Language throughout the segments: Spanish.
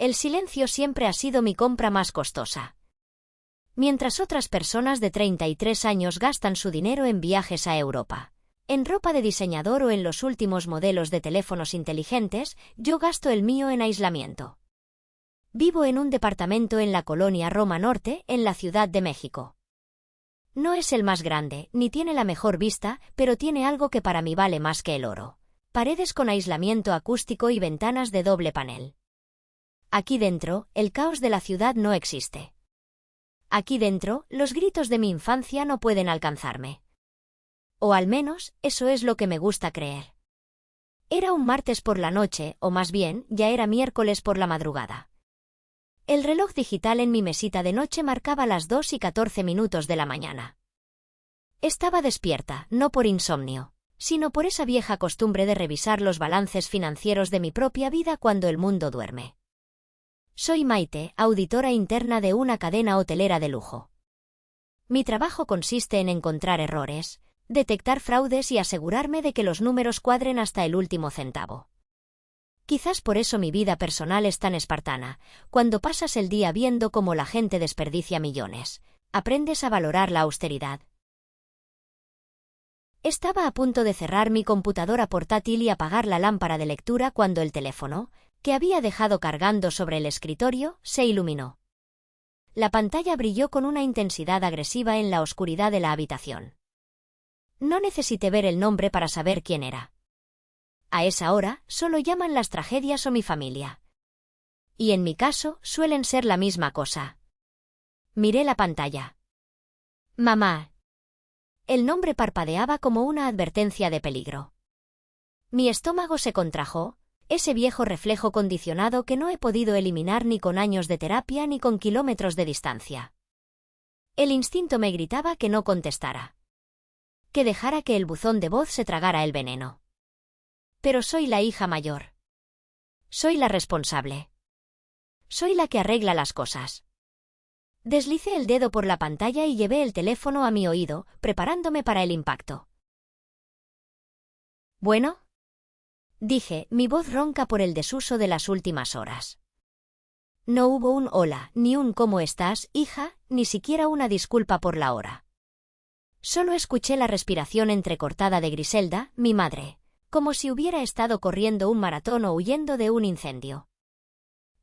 el silencio siempre ha sido mi compra más costosa. Mientras otras personas de 33 años gastan su dinero en viajes a Europa, en ropa de diseñador o en los últimos modelos de teléfonos inteligentes, yo gasto el mío en aislamiento. Vivo en un departamento en la colonia Roma Norte, en la Ciudad de México. No es el más grande, ni tiene la mejor vista, pero tiene algo que para mí vale más que el oro: paredes con aislamiento acústico y ventanas de doble panel. Aquí dentro, el caos de la ciudad no existe. Aquí dentro, los gritos de mi infancia no pueden alcanzarme. O al menos, eso es lo que me gusta creer. Era un martes por la noche, o más bien, ya era miércoles por la madrugada. El reloj digital en mi mesita de noche marcaba las 2:14 de la mañana. Estaba despierta, no por insomnio, sino por esa vieja costumbre de revisar los balances financieros de mi propia vida cuando el mundo duerme. Soy Maite, auditora interna de una cadena hotelera de lujo. Mi trabajo consiste en encontrar errores, detectar fraudes y asegurarme de que los números cuadren hasta el último centavo. Quizás por eso mi vida personal es tan espartana. Cuando pasas el día viendo cómo la gente desperdicia millones, aprendes a valorar la austeridad. Estaba a punto de cerrar mi computadora portátil y apagar la lámpara de lectura cuando el teléfono, que había dejado cargando sobre el escritorio, se iluminó. La pantalla brilló con una intensidad agresiva en la oscuridad de la habitación. No necesité ver el nombre para saber quién era. A esa hora, solo llaman las tragedias o mi familia. Y en mi caso, suelen ser la misma cosa. Miré la pantalla. Mamá. El nombre parpadeaba como una advertencia de peligro. Mi estómago se contrajo, ese viejo reflejo condicionado que no he podido eliminar ni con años de terapia ni con kilómetros de distancia. El instinto me gritaba que no contestara. Que dejara que el buzón de voz se tragara el veneno. Pero soy la hija mayor. Soy la responsable. Soy la que arregla las cosas. Deslicé el dedo por la pantalla y llevé el teléfono a mi oído, preparándome para el impacto. ¿Bueno? Dije, mi voz ronca por el desuso de las últimas horas. No hubo un hola, ni un ¿cómo estás, hija?, ni siquiera una disculpa por la hora. Solo escuché la respiración entrecortada de Griselda, mi madre, como si hubiera estado corriendo un maratón o huyendo de un incendio.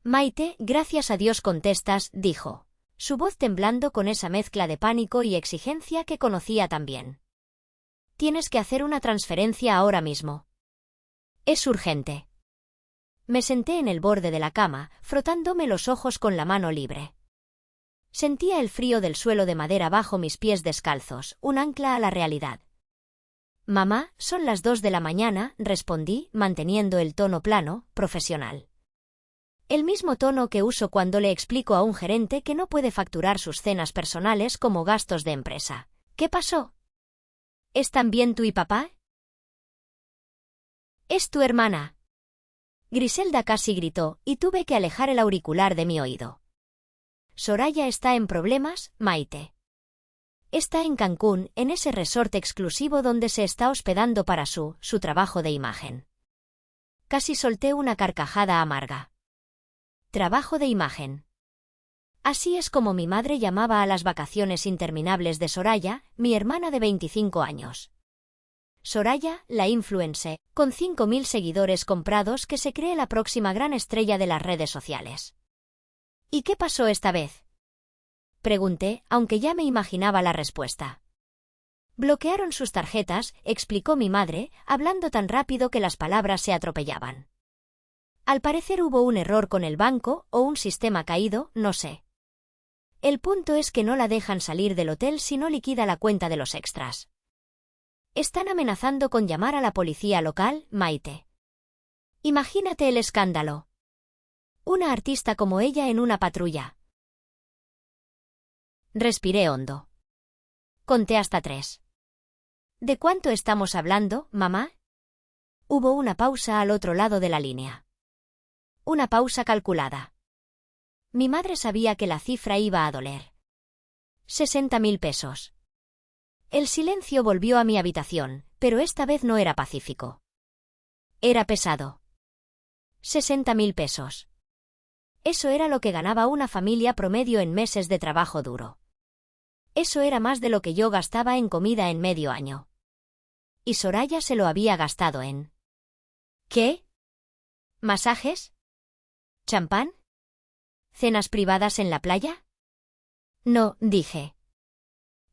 Maite, gracias a Dios contestas, dijo, su voz temblando con esa mezcla de pánico y exigencia que conocía tan bien. Tienes que hacer una transferencia ahora mismo. Es urgente. Me senté en el borde de la cama, frotándome los ojos con la mano libre. Sentía el frío del suelo de madera bajo mis pies descalzos, un ancla a la realidad. Mamá, son las 2 de la mañana, respondí, manteniendo el tono plano, profesional. El mismo tono que uso cuando le explico a un gerente que no puede facturar sus cenas personales como gastos de empresa. ¿Qué pasó? ¿Es también tú y papá? Es tu hermana. Griselda casi gritó, y tuve que alejar el auricular de mi oído. Soraya está en problemas, Maite. Está en Cancún, en ese resort exclusivo donde se está hospedando para su trabajo de imagen. Casi solté una carcajada amarga. Trabajo de imagen. Así es como mi madre llamaba a las vacaciones interminables de Soraya, mi hermana de 25 años. Soraya, la influencer, con 5.000 seguidores comprados que se cree la próxima gran estrella de las redes sociales. ¿Y qué pasó esta vez? Pregunté, aunque ya me imaginaba la respuesta. Bloquearon sus tarjetas, explicó mi madre, hablando tan rápido que las palabras se atropellaban. Al parecer hubo un error con el banco, o un sistema caído, no sé. El punto es que no la dejan salir del hotel si no liquida la cuenta de los extras. Están amenazando con llamar a la policía local, Maite. Imagínate el escándalo. Una artista como ella en una patrulla. Respiré hondo. Conté hasta 3. ¿De cuánto estamos hablando, mamá? Hubo una pausa al otro lado de la línea. Una pausa calculada. Mi madre sabía que la cifra iba a doler. 60.000 pesos. El silencio volvió a mi habitación, pero esta vez no era pacífico. Era pesado. 60.000 pesos. Eso era lo que ganaba una familia promedio en meses de trabajo duro. Eso era más de lo que yo gastaba en comida en medio año. Y Soraya se lo había gastado en... ¿Qué? ¿Masajes? ¿Champán? ¿Cenas privadas en la playa? No, dije.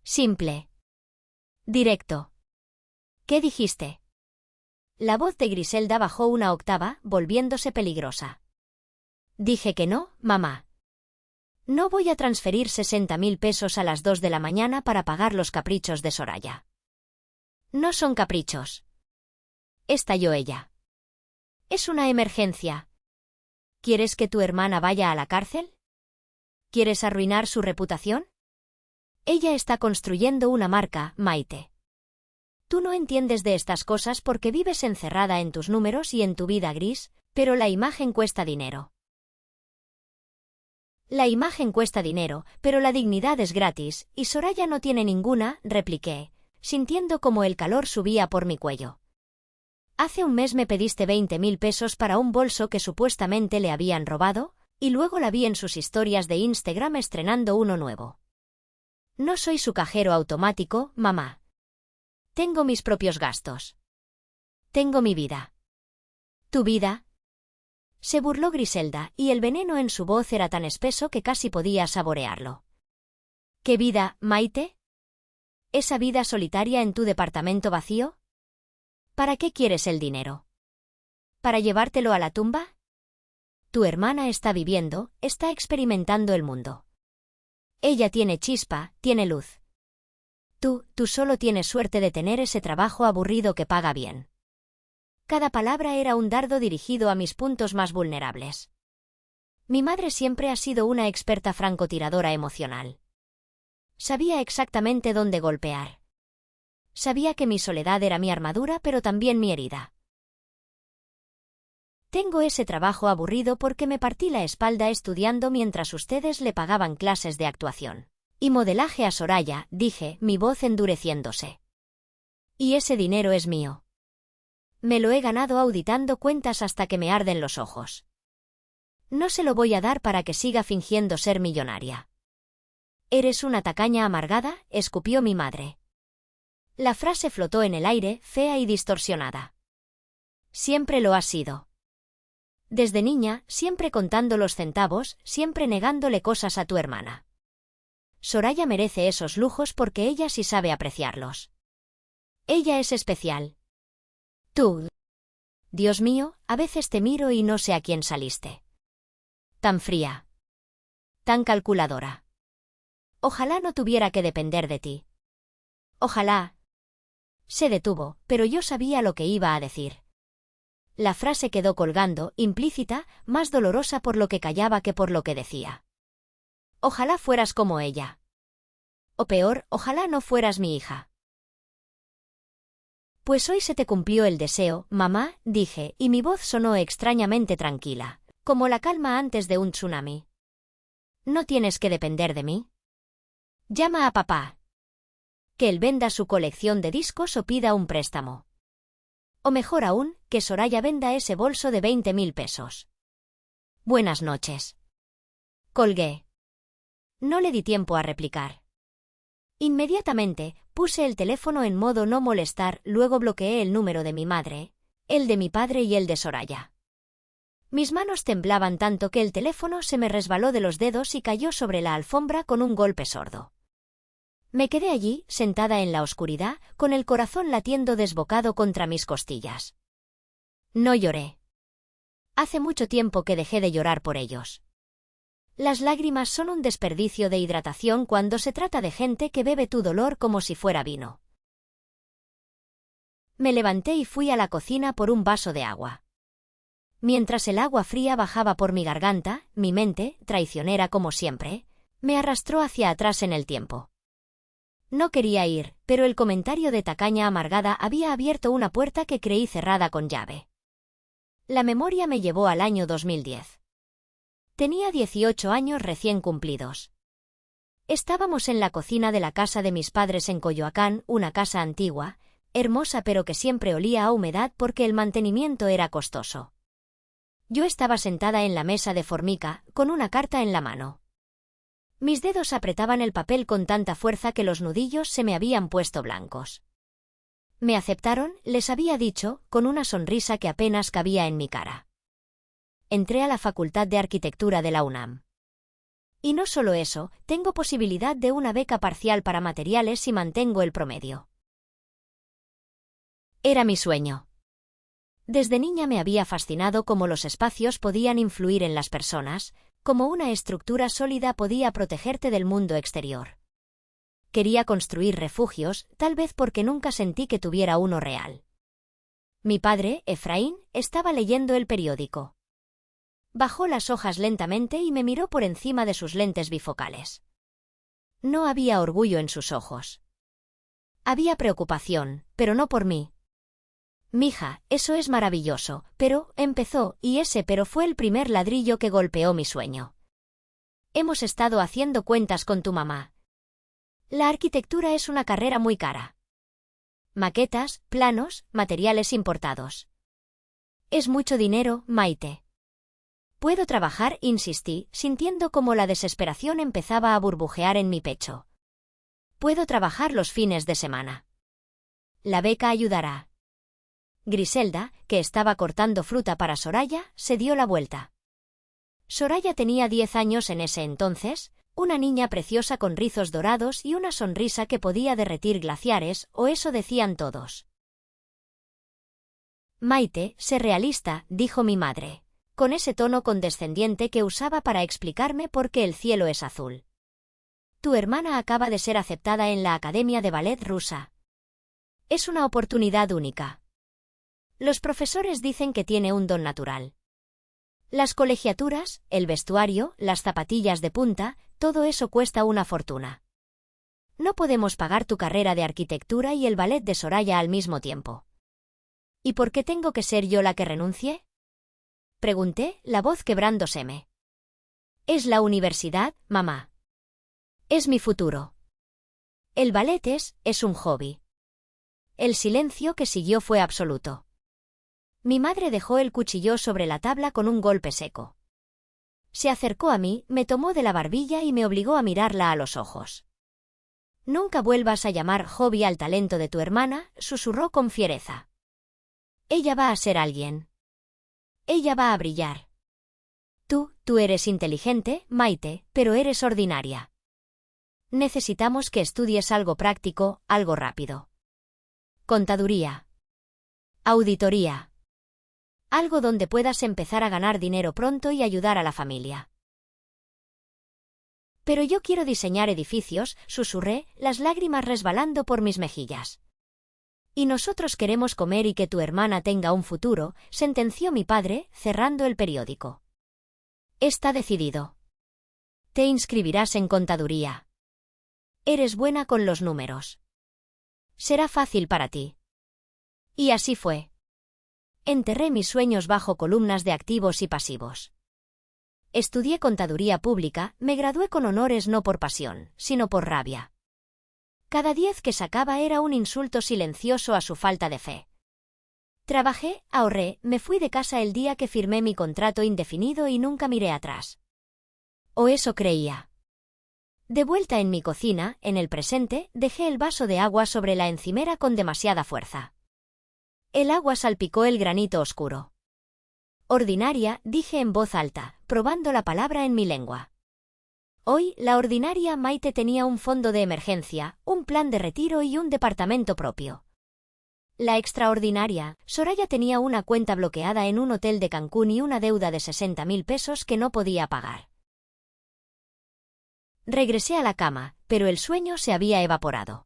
Simple. Directo. ¿Qué dijiste? La voz de Griselda bajó una octava, volviéndose peligrosa. Dije que no, mamá. No voy a transferir 60.000 pesos a las 2 de la mañana para pagar los caprichos de Soraya. No son caprichos. Estalló ella. Es una emergencia. ¿Quieres que tu hermana vaya a la cárcel? ¿Quieres arruinar su reputación? Ella está construyendo una marca, Maite. Tú no entiendes de estas cosas porque vives encerrada en tus números y en tu vida gris, pero la imagen cuesta dinero. La imagen cuesta dinero, pero la dignidad es gratis, y Soraya no tiene ninguna, repliqué, sintiendo como el calor subía por mi cuello. Hace un mes me pediste 20.000 pesos para un bolso que supuestamente le habían robado, y luego la vi en sus historias de Instagram estrenando uno nuevo. No soy su cajero automático, mamá. Tengo mis propios gastos. Tengo mi vida. ¿Tu vida? Se burló Griselda, y el veneno en su voz era tan espeso que casi podía saborearlo. ¿Qué vida, Maite? ¿Esa vida solitaria en tu departamento vacío? ¿Para qué quieres el dinero? ¿Para llevártelo a la tumba? Tu hermana está viviendo, está experimentando el mundo. Ella tiene chispa, tiene luz. Tú solo tienes suerte de tener ese trabajo aburrido que paga bien. Cada palabra era un dardo dirigido a mis puntos más vulnerables. Mi madre siempre ha sido una experta francotiradora emocional. Sabía exactamente dónde golpear. Sabía que mi soledad era mi armadura, pero también mi herida. Tengo ese trabajo aburrido porque me partí la espalda estudiando mientras ustedes le pagaban clases de actuación. Y modelaje a Soraya, dije, mi voz endureciéndose. Y ese dinero es mío. Me lo he ganado auditando cuentas hasta que me arden los ojos. No se lo voy a dar para que siga fingiendo ser millonaria. Eres una tacaña amargada, escupió mi madre. La frase flotó en el aire, fea y distorsionada. Siempre lo has sido. Desde niña, siempre contando los centavos, siempre negándole cosas a tu hermana. Soraya merece esos lujos porque ella sí sabe apreciarlos. Ella es especial. Tú. Dios mío, a veces te miro y no sé a quién saliste. Tan fría. Tan calculadora. Ojalá no tuviera que depender de ti. Ojalá. Se detuvo, pero yo sabía lo que iba a decir. La frase quedó colgando, implícita, más dolorosa por lo que callaba que por lo que decía. Ojalá fueras como ella. O peor, ojalá no fueras mi hija. Pues hoy se te cumplió el deseo, mamá, dije, y mi voz sonó extrañamente tranquila, como la calma antes de un tsunami. No tienes que depender de mí. Llama a papá. Que él venda su colección de discos o pida un préstamo. O mejor aún, que Soraya venda ese bolso de 20.000 pesos. Buenas noches. Colgué. No le di tiempo a replicar. Inmediatamente, puse el teléfono en modo no molestar, luego bloqueé el número de mi madre, el de mi padre y el de Soraya. Mis manos temblaban tanto que el teléfono se me resbaló de los dedos y cayó sobre la alfombra con un golpe sordo. Me quedé allí, sentada en la oscuridad, con el corazón latiendo desbocado contra mis costillas. No lloré. Hace mucho tiempo que dejé de llorar por ellos. Las lágrimas son un desperdicio de hidratación cuando se trata de gente que bebe tu dolor como si fuera vino. Me levanté y fui a la cocina por un vaso de agua. Mientras el agua fría bajaba por mi garganta, mi mente, traicionera como siempre, me arrastró hacia atrás en el tiempo. No quería ir, pero el comentario de tacaña amargada había abierto una puerta que creí cerrada con llave. La memoria me llevó al año 2010. Tenía 18 años recién cumplidos. Estábamos en la cocina de la casa de mis padres en Coyoacán, una casa antigua, hermosa pero que siempre olía a humedad porque el mantenimiento era costoso. Yo estaba sentada en la mesa de formica, con una carta en la mano. Mis dedos apretaban el papel con tanta fuerza que los nudillos se me habían puesto blancos. Me aceptaron, les había dicho, con una sonrisa que apenas cabía en mi cara. Entré a la Facultad de Arquitectura de la UNAM. Y no solo eso, tengo posibilidad de una beca parcial para materiales si mantengo el promedio. Era mi sueño. Desde niña me había fascinado cómo los espacios podían influir en las personas, cómo una estructura sólida podía protegerte del mundo exterior. Quería construir refugios, tal vez porque nunca sentí que tuviera uno real. Mi padre, Efraín, estaba leyendo el periódico. Bajó las hojas lentamente y me miró por encima de sus lentes bifocales. No había orgullo en sus ojos. Había preocupación, pero no por mí. «Mija, eso es maravilloso, pero», empezó, y ese pero fue el primer ladrillo que golpeó mi sueño. «Hemos estado haciendo cuentas con tu mamá. La arquitectura es una carrera muy cara. Maquetas, planos, materiales importados. Es mucho dinero, Maite». «¿Puedo trabajar?», insistí, sintiendo cómo la desesperación empezaba a burbujear en mi pecho. «Puedo trabajar los fines de semana. La beca ayudará». Griselda, que estaba cortando fruta para Soraya, se dio la vuelta. Soraya tenía 10 años en ese entonces, una niña preciosa con rizos dorados y una sonrisa que podía derretir glaciares, o eso decían todos. «Maite, sé realista», dijo mi madre, con ese tono condescendiente que usaba para explicarme por qué el cielo es azul. «Tu hermana acaba de ser aceptada en la Academia de Ballet rusa. Es una oportunidad única. Los profesores dicen que tiene un don natural. Las colegiaturas, el vestuario, las zapatillas de punta, todo eso cuesta una fortuna. No podemos pagar tu carrera de arquitectura y el ballet de Soraya al mismo tiempo». «¿Y por qué tengo que ser yo la que renuncie?», pregunté, la voz quebrándoseme. «Es la universidad, mamá. Es mi futuro. El ballet es un hobby». El silencio que siguió fue absoluto. Mi madre dejó el cuchillo sobre la tabla con un golpe seco. Se acercó a mí, me tomó de la barbilla y me obligó a mirarla a los ojos. «Nunca vuelvas a llamar hobby al talento de tu hermana», susurró con fiereza. «Ella va a ser alguien. Ella va a brillar. Tú eres inteligente, Maite, pero eres ordinaria. Necesitamos que estudies algo práctico, algo rápido. Contaduría. Auditoría. Algo donde puedas empezar a ganar dinero pronto y ayudar a la familia». «Pero yo quiero diseñar edificios», susurré, las lágrimas resbalando por mis mejillas. «Y nosotros queremos comer y que tu hermana tenga un futuro», sentenció mi padre, cerrando el periódico. «Está decidido. Te inscribirás en contaduría. Eres buena con los números. Será fácil para ti». Y así fue. Enterré mis sueños bajo columnas de activos y pasivos. Estudié contaduría pública, me gradué con honores no por pasión, sino por rabia. Cada 10 que sacaba era un insulto silencioso a su falta de fe. Trabajé, ahorré, me fui de casa el día que firmé mi contrato indefinido y nunca miré atrás. O eso creía. De vuelta en mi cocina, en el presente, dejé el vaso de agua sobre la encimera con demasiada fuerza. El agua salpicó el granito oscuro. «Ordinaria», dije en voz alta, probando la palabra en mi lengua. Hoy, la ordinaria Maite tenía un fondo de emergencia, un plan de retiro y un departamento propio. La extraordinaria, Soraya tenía una cuenta bloqueada en un hotel de Cancún y una deuda de 60.000 pesos que no podía pagar. Regresé a la cama, pero el sueño se había evaporado.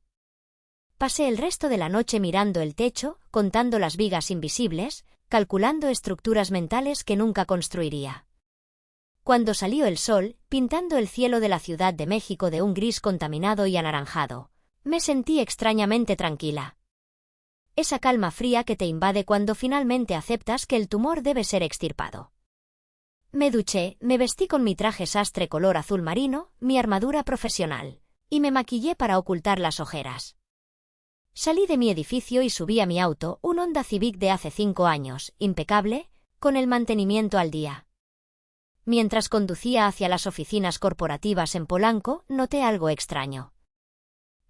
Pasé el resto de la noche mirando el techo, contando las vigas invisibles, calculando estructuras mentales que nunca construiría. Cuando salió el sol, pintando el cielo de la Ciudad de México de un gris contaminado y anaranjado, me sentí extrañamente tranquila. Esa calma fría que te invade cuando finalmente aceptas que el tumor debe ser extirpado. Me duché, me vestí con mi traje sastre color azul marino, mi armadura profesional, y me maquillé para ocultar las ojeras. Salí de mi edificio y subí a mi auto, un Honda Civic de hace 5 años, impecable, con el mantenimiento al día. Mientras conducía hacia las oficinas corporativas en Polanco, noté algo extraño.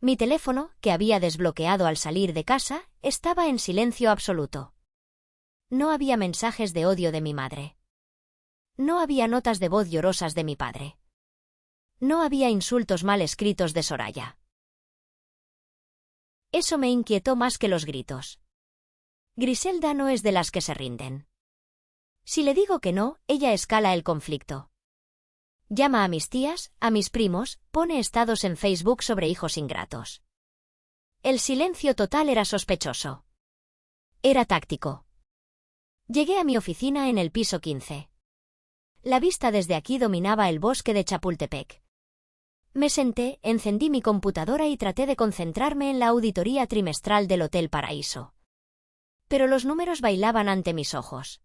Mi teléfono, que había desbloqueado al salir de casa, estaba en silencio absoluto. No había mensajes de odio de mi madre. No había notas de voz llorosas de mi padre. No había insultos mal escritos de Soraya. Eso me inquietó más que los gritos. Griselda no es de las que se rinden. Si le digo que no, ella escala el conflicto. Llama a mis tías, a mis primos, pone estados en Facebook sobre hijos ingratos. El silencio total era sospechoso. Era táctico. Llegué a mi oficina en el piso 15. La vista desde aquí dominaba el bosque de Chapultepec. Me senté, encendí mi computadora y traté de concentrarme en la auditoría trimestral del Hotel Paraíso. Pero los números bailaban ante mis ojos.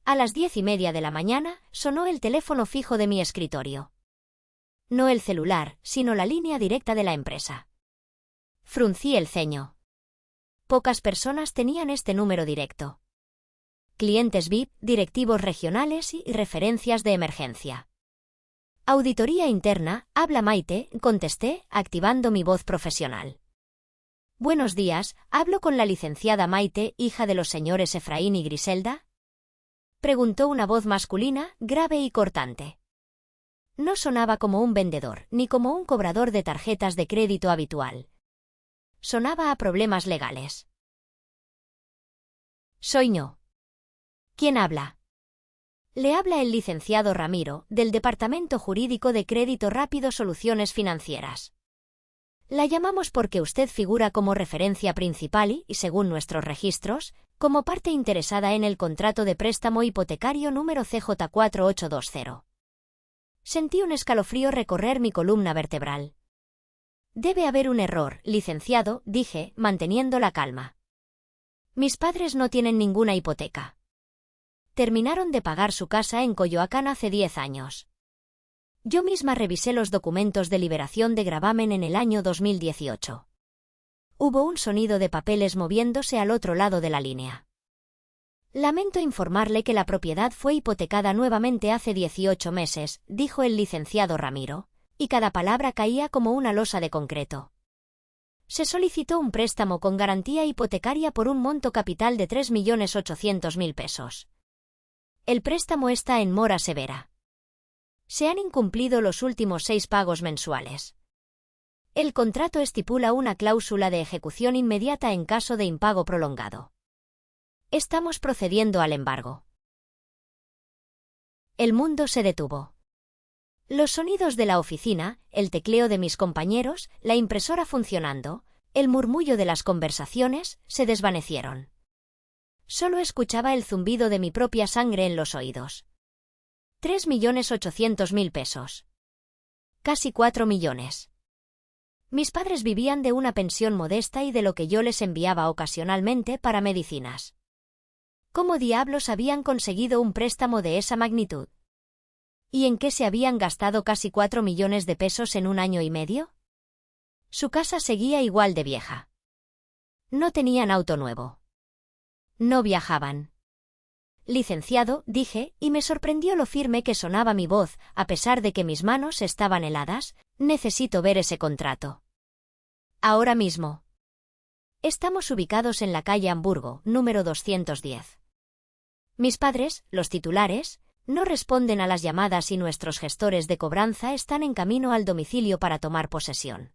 A las 10:30 de la mañana, sonó el teléfono fijo de mi escritorio. No el celular, sino la línea directa de la empresa. Fruncí el ceño. Pocas personas tenían este número directo. Clientes VIP, directivos regionales y referencias de emergencia. Auditoría interna, habla Maite, contesté, activando mi voz profesional. Buenos días, ¿hablo con la licenciada Maite, hija de los señores Efraín y Griselda? Preguntó una voz masculina, grave y cortante. No sonaba como un vendedor, ni como un cobrador de tarjetas de crédito habitual. Sonaba a problemas legales. Soy yo. ¿Quién habla? Le habla el licenciado Ramiro, del Departamento Jurídico de Crédito Rápido Soluciones Financieras. La llamamos porque usted figura como referencia principal y, según nuestros registros, como parte interesada en el contrato de préstamo hipotecario número CJ4820. Sentí un escalofrío recorrer mi columna vertebral. Debe haber un error, licenciado, dije, manteniendo la calma. Mis padres no tienen ninguna hipoteca. Terminaron de pagar su casa en Coyoacán hace 10 años. Yo misma revisé los documentos de liberación de gravamen en el año 2018. Hubo un sonido de papeles moviéndose al otro lado de la línea. Lamento informarle que la propiedad fue hipotecada nuevamente hace 18 meses, dijo el licenciado Ramiro, y cada palabra caía como una losa de concreto. Se solicitó un préstamo con garantía hipotecaria por un monto capital de 3.800.000 pesos. El préstamo está en mora severa. Se han incumplido los últimos 6 pagos mensuales. El contrato estipula una cláusula de ejecución inmediata en caso de impago prolongado. Estamos procediendo al embargo. El mundo se detuvo. Los sonidos de la oficina, el tecleo de mis compañeros, la impresora funcionando, el murmullo de las conversaciones, se desvanecieron. Solo escuchaba el zumbido de mi propia sangre en los oídos. 3.800.000 pesos. Casi 4 millones. Mis padres vivían de una pensión modesta y de lo que yo les enviaba ocasionalmente para medicinas. ¿Cómo diablos habían conseguido un préstamo de esa magnitud? ¿Y en qué se habían gastado casi 4 millones de pesos en 1 año y medio? Su casa seguía igual de vieja. No tenían auto nuevo. No viajaban. Licenciado, dije, y me sorprendió lo firme que sonaba mi voz, a pesar de que mis manos estaban heladas, necesito ver ese contrato. Ahora mismo. Estamos ubicados en la calle Hamburgo, número 210. Mis padres, los titulares, no responden a las llamadas y nuestros gestores de cobranza están en camino al domicilio para tomar posesión.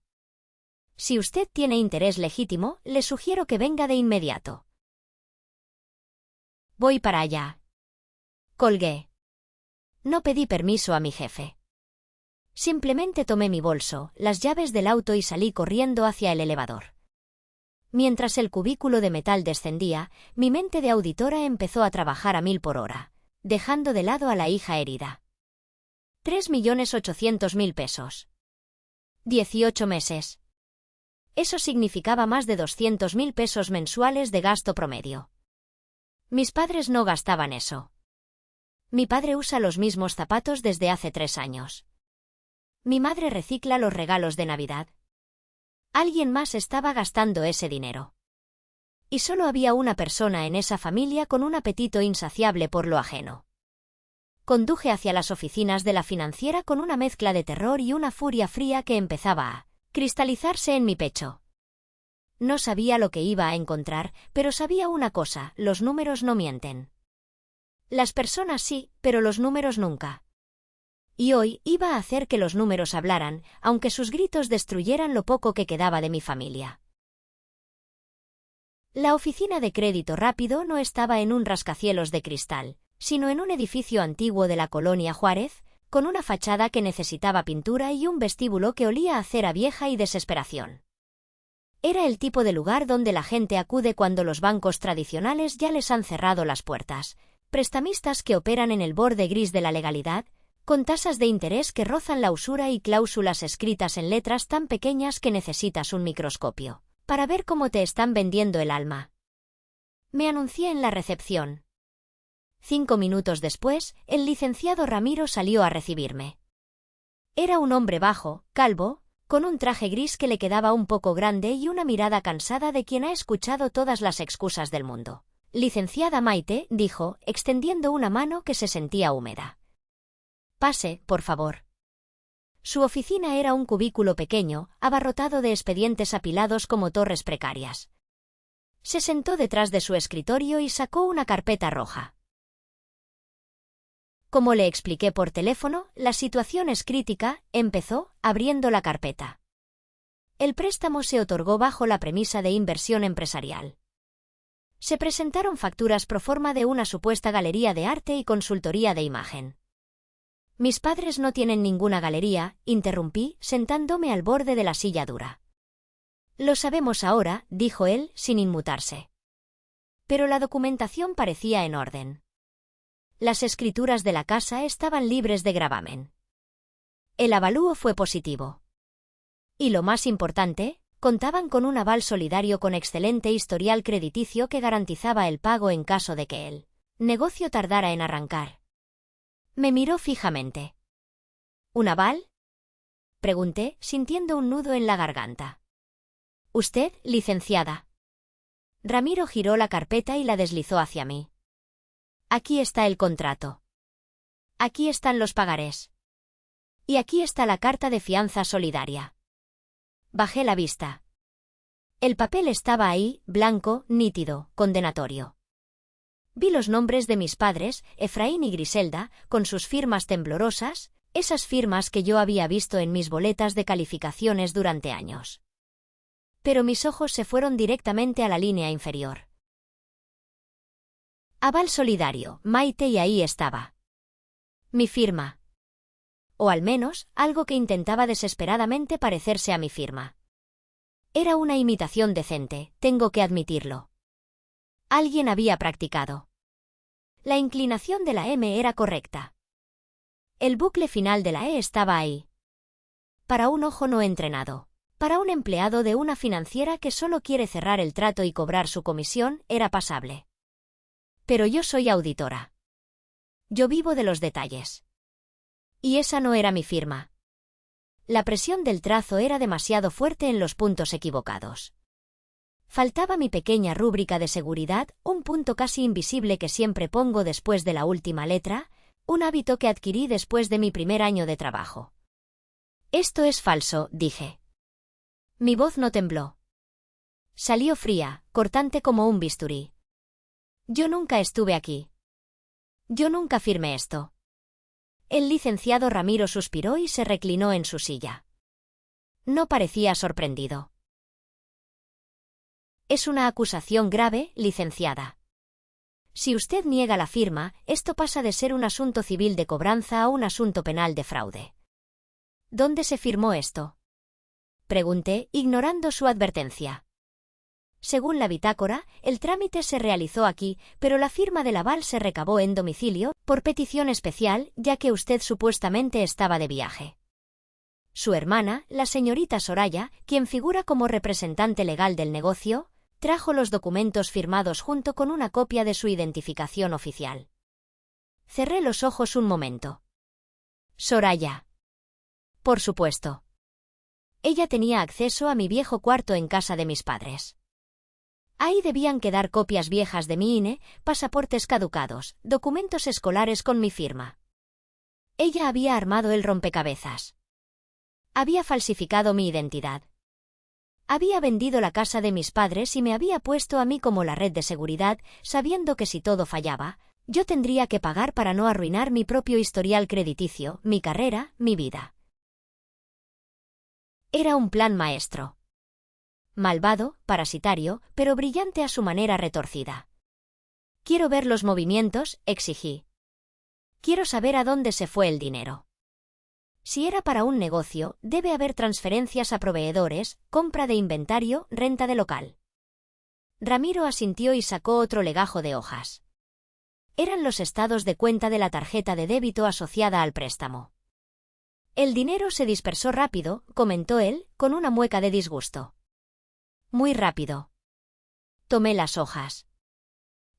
Si usted tiene interés legítimo, le sugiero que venga de inmediato. Voy para allá. Colgué. No pedí permiso a mi jefe. Simplemente tomé mi bolso, las llaves del auto y salí corriendo hacia el elevador. Mientras el cubículo de metal descendía, mi mente de auditora empezó a trabajar a 1000 por hora, dejando de lado a la hija herida. 3.800.000 pesos. 18 meses. Eso significaba más de 200.000 pesos mensuales de gasto promedio. Mis padres no gastaban eso. Mi padre usa los mismos zapatos desde hace 3 años. Mi madre recicla los regalos de Navidad. Alguien más estaba gastando ese dinero. Y solo había una persona en esa familia con un apetito insaciable por lo ajeno. Conduje hacia las oficinas de la financiera con una mezcla de terror y una furia fría que empezaba a cristalizarse en mi pecho. No sabía lo que iba a encontrar, pero sabía una cosa: los números no mienten. Las personas sí, pero los números nunca. Y hoy iba a hacer que los números hablaran, aunque sus gritos destruyeran lo poco que quedaba de mi familia. La oficina de crédito rápido no estaba en un rascacielos de cristal, sino en un edificio antiguo de la colonia Juárez, con una fachada que necesitaba pintura y un vestíbulo que olía a cera vieja y desesperación. Era el tipo de lugar donde la gente acude cuando los bancos tradicionales ya les han cerrado las puertas, prestamistas que operan en el borde gris de la legalidad, con tasas de interés que rozan la usura y cláusulas escritas en letras tan pequeñas que necesitas un microscopio para ver cómo te están vendiendo el alma. Me anuncié en la recepción. 5 minutos después, el licenciado Ramiro salió a recibirme. Era un hombre bajo, calvo, con un traje gris que le quedaba un poco grande y una mirada cansada de quien ha escuchado todas las excusas del mundo. «Licenciada Maite», dijo, extendiendo una mano que se sentía húmeda. «Pase, por favor». Su oficina era un cubículo pequeño, abarrotado de expedientes apilados como torres precarias. Se sentó detrás de su escritorio y sacó una carpeta roja. Como le expliqué por teléfono, la situación es crítica, empezó, abriendo la carpeta. El préstamo se otorgó bajo la premisa de inversión empresarial. Se presentaron facturas pro forma de una supuesta galería de arte y consultoría de imagen. Mis padres no tienen ninguna galería, interrumpí, sentándome al borde de la silla dura. Lo sabemos ahora, dijo él, sin inmutarse. Pero la documentación parecía en orden. Las escrituras de la casa estaban libres de gravamen. El avalúo fue positivo. Y lo más importante, contaban con un aval solidario con excelente historial crediticio que garantizaba el pago en caso de que el negocio tardara en arrancar. Me miró fijamente. ¿Un aval?, pregunté, sintiendo un nudo en la garganta. «¿Usted, licenciada?» Ramiro giró la carpeta y la deslizó hacia mí. «Aquí está el contrato. Aquí están los pagarés. Y aquí está la carta de fianza solidaria». Bajé la vista. El papel estaba ahí, blanco, nítido, condenatorio. Vi los nombres de mis padres, Efraín y Griselda, con sus firmas temblorosas, esas firmas que yo había visto en mis boletas de calificaciones durante años. Pero mis ojos se fueron directamente a la línea inferior. Aval solidario, Maite, y ahí estaba. Mi firma. O al menos, algo que intentaba desesperadamente parecerse a mi firma. Era una imitación decente, tengo que admitirlo. Alguien había practicado. La inclinación de la M era correcta. El bucle final de la E estaba ahí. Para un ojo no entrenado, para un empleado de una financiera que solo quiere cerrar el trato y cobrar su comisión, era pasable. Pero yo soy auditora. Yo vivo de los detalles. Y esa no era mi firma. La presión del trazo era demasiado fuerte en los puntos equivocados. Faltaba mi pequeña rúbrica de seguridad, un punto casi invisible que siempre pongo después de la última letra, un hábito que adquirí después de mi primer año de trabajo. «Esto es falso», dije. Mi voz no tembló. Salió fría, cortante como un bisturí. «Yo nunca estuve aquí. Yo nunca firmé esto». El licenciado Ramiro suspiró y se reclinó en su silla. No parecía sorprendido. «Es una acusación grave, licenciada. Si usted niega la firma, esto pasa de ser un asunto civil de cobranza a un asunto penal de fraude». «¿Dónde se firmó esto?», pregunté, ignorando su advertencia. Según la bitácora, el trámite se realizó aquí, pero la firma del aval se recabó en domicilio, por petición especial, ya que usted supuestamente estaba de viaje. Su hermana, la señorita Soraya, quien figura como representante legal del negocio, trajo los documentos firmados junto con una copia de su identificación oficial. Cerré los ojos un momento. Soraya. Por supuesto. Ella tenía acceso a mi viejo cuarto en casa de mis padres. Ahí debían quedar copias viejas de mi INE, pasaportes caducados, documentos escolares con mi firma. Ella había armado el rompecabezas. Había falsificado mi identidad. Había vendido la casa de mis padres y me había puesto a mí como la red de seguridad, sabiendo que si todo fallaba, yo tendría que pagar para no arruinar mi propio historial crediticio, mi carrera, mi vida. Era un plan maestro. Malvado, parasitario, pero brillante a su manera retorcida. Quiero ver los movimientos, exigí. Quiero saber a dónde se fue el dinero. Si era para un negocio, debe haber transferencias a proveedores, compra de inventario, renta de local. Ramiro asintió y sacó otro legajo de hojas. Eran los estados de cuenta de la tarjeta de débito asociada al préstamo. El dinero se dispersó rápido, comentó él, con una mueca de disgusto. Muy rápido. Tomé las hojas.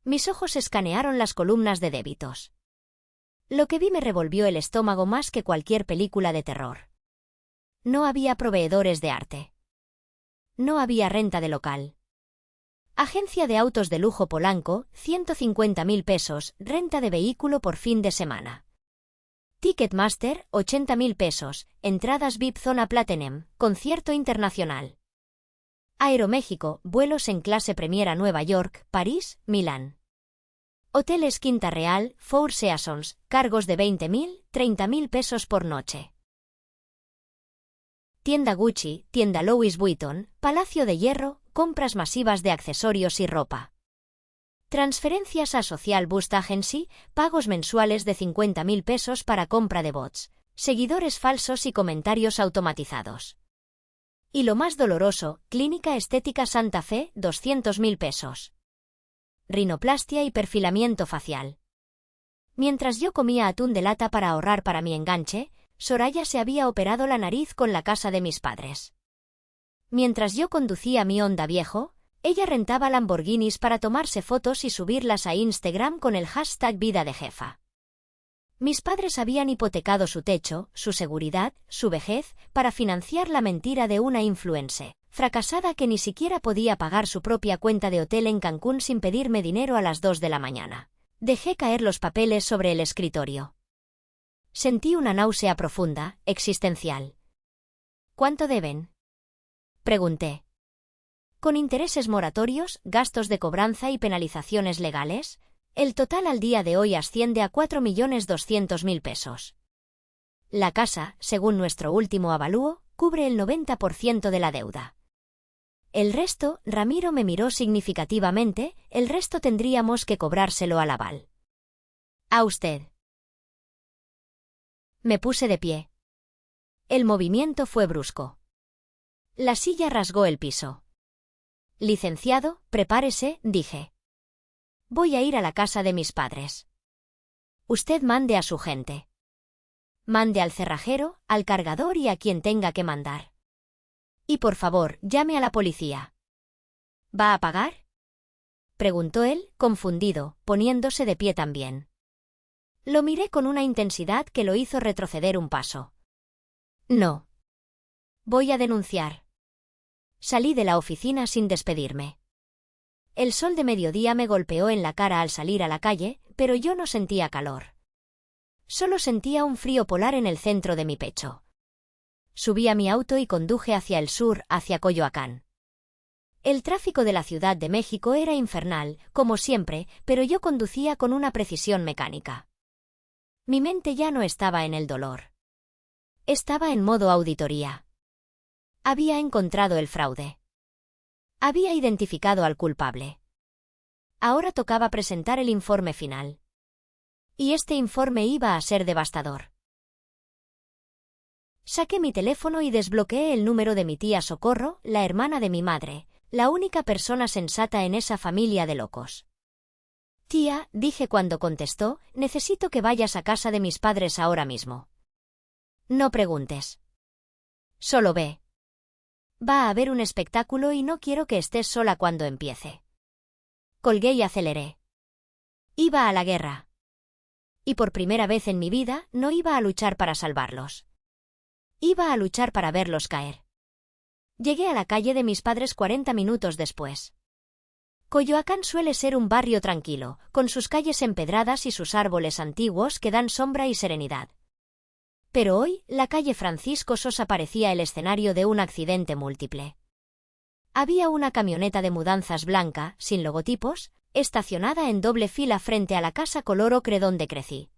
Mis ojos escanearon las columnas de débitos. Lo que vi me revolvió el estómago más que cualquier película de terror. No había proveedores de arte. No había renta de local. Agencia de autos de lujo Polanco, 150.000 pesos, renta de vehículo por fin de semana. Ticketmaster, 80.000 pesos, entradas VIP Zona Platinum, concierto internacional. Aeroméxico, vuelos en clase Premier a Nueva York, París, Milán. Hoteles Quinta Real, Four Seasons, cargos de 20.000, 30.000 pesos por noche. Tienda Gucci, tienda Louis Vuitton, Palacio de Hierro, compras masivas de accesorios y ropa. Transferencias a Social Boost Agency, pagos mensuales de 50.000 pesos para compra de bots, seguidores falsos y comentarios automatizados. Y lo más doloroso, Clínica Estética Santa Fe, 200.000 pesos. Rinoplastia y perfilamiento facial. Mientras yo comía atún de lata para ahorrar para mi enganche, Soraya se había operado la nariz con la casa de mis padres. Mientras yo conducía mi Honda viejo, ella rentaba Lamborghinis para tomarse fotos y subirlas a Instagram con el hashtag vida de jefa. Mis padres habían hipotecado su techo, su seguridad, su vejez, para financiar la mentira de una influencer fracasada que ni siquiera podía pagar su propia cuenta de hotel en Cancún sin pedirme dinero a las 2 de la mañana. Dejé caer los papeles sobre el escritorio. Sentí una náusea profunda, existencial. ¿Cuánto deben? Pregunté. ¿Con intereses moratorios, gastos de cobranza y penalizaciones legales? El total al día de hoy asciende a 4.200.000 pesos. La casa, según nuestro último avalúo, cubre el 90% de la deuda. El resto, Ramiro me miró significativamente, el resto tendríamos que cobrárselo al aval. ¿A usted? Me puse de pie. El movimiento fue brusco. La silla rasgó el piso. Licenciado, prepárese, dije. Voy a ir a la casa de mis padres. Usted mande a su gente. Mande al cerrajero, al cargador y a quien tenga que mandar. Y por favor, llame a la policía. ¿Va a pagar? Preguntó él, confundido, poniéndose de pie también. Lo miré con una intensidad que lo hizo retroceder un paso. No. Voy a denunciar. Salí de la oficina sin despedirme. El sol de mediodía me golpeó en la cara al salir a la calle, pero yo no sentía calor. Solo sentía un frío polar en el centro de mi pecho. Subí a mi auto y conduje hacia el sur, hacia Coyoacán. El tráfico de la Ciudad de México era infernal, como siempre, pero yo conducía con una precisión mecánica. Mi mente ya no estaba en el dolor. Estaba en modo auditoría. Había encontrado el fraude. Había identificado al culpable. Ahora tocaba presentar el informe final. Y este informe iba a ser devastador. Saqué mi teléfono y desbloqueé el número de mi tía Socorro, la hermana de mi madre, la única persona sensata en esa familia de locos. Tía, dije cuando contestó, necesito que vayas a casa de mis padres ahora mismo. No preguntes. Solo ve. Va a haber un espectáculo y no quiero que estés sola cuando empiece. Colgué y aceleré. Iba a la guerra. Y por primera vez en mi vida, no iba a luchar para salvarlos. Iba a luchar para verlos caer. Llegué a la calle de mis padres 40 minutos después. Coyoacán suele ser un barrio tranquilo, con sus calles empedradas y sus árboles antiguos que dan sombra y serenidad. Pero hoy, la calle Francisco Sosa parecía el escenario de un accidente múltiple. Había una camioneta de mudanzas blanca, sin logotipos, estacionada en doble fila frente a la casa color ocre donde crecí.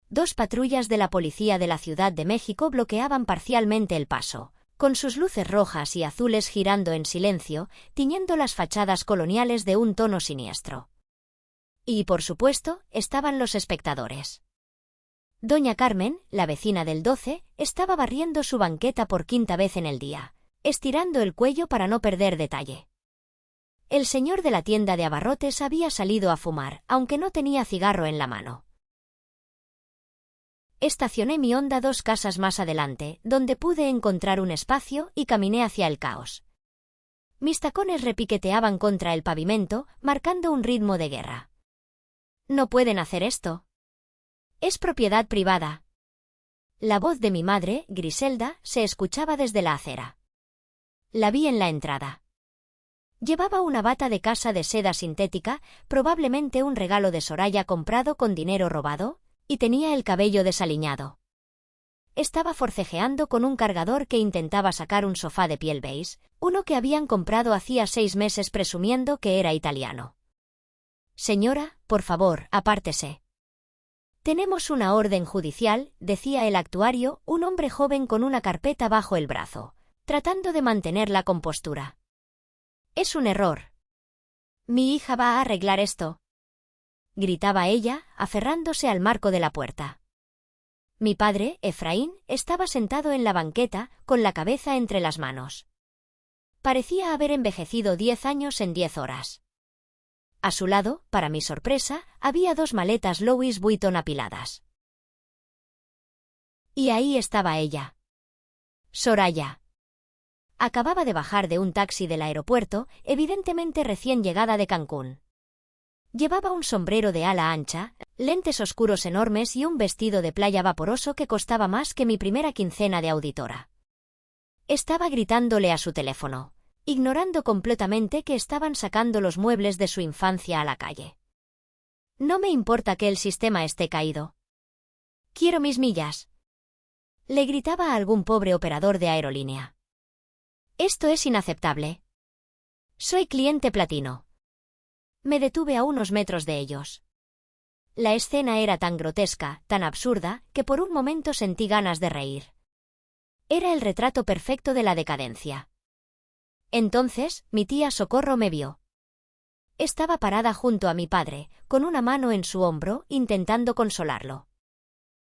2 patrullas de la policía de la Ciudad de México bloqueaban parcialmente el paso, con sus luces rojas y azules girando en silencio, tiñendo las fachadas coloniales de un tono siniestro. Y, por supuesto, estaban los espectadores. Doña Carmen, la vecina del 12, estaba barriendo su banqueta por 5ª vez en el día, estirando el cuello para no perder detalle. El señor de la tienda de abarrotes había salido a fumar, aunque no tenía cigarro en la mano. Estacioné mi Honda 2 casas más adelante, donde pude encontrar un espacio y caminé hacia el caos. Mis tacones repiqueteaban contra el pavimento, marcando un ritmo de guerra. No pueden hacer esto. Es propiedad privada. La voz de mi madre, Griselda, se escuchaba desde la acera. La vi en la entrada. Llevaba una bata de casa de seda sintética, probablemente un regalo de Soraya comprado con dinero robado, y tenía el cabello desaliñado. Estaba forcejeando con un cargador que intentaba sacar un sofá de piel beige, uno que habían comprado hacía 6 meses presumiendo que era italiano. Señora, por favor, apártese. Tenemos una orden judicial, decía el actuario, un hombre joven con una carpeta bajo el brazo, tratando de mantener la compostura. Es un error. Mi hija va a arreglar esto, gritaba ella, aferrándose al marco de la puerta. Mi padre, Efraín, estaba sentado en la banqueta, con la cabeza entre las manos. Parecía haber envejecido 10 años en 10 horas. A su lado, para mi sorpresa, había 2 maletas Louis Vuitton apiladas. Y ahí estaba ella. Soraya. Acababa de bajar de un taxi del aeropuerto, evidentemente recién llegada de Cancún. Llevaba un sombrero de ala ancha, lentes oscuros enormes y un vestido de playa vaporoso que costaba más que mi primera quincena de auditora. Estaba gritándole a su teléfono, ignorando completamente que estaban sacando los muebles de su infancia a la calle. No me importa que el sistema esté caído. Quiero mis millas. Le gritaba a algún pobre operador de aerolínea. Esto es inaceptable. Soy cliente platino. Me detuve a unos metros de ellos. La escena era tan grotesca, tan absurda, que por un momento sentí ganas de reír. Era el retrato perfecto de la decadencia. Entonces, mi tía Socorro me vio. Estaba parada junto a mi padre, con una mano en su hombro, intentando consolarlo.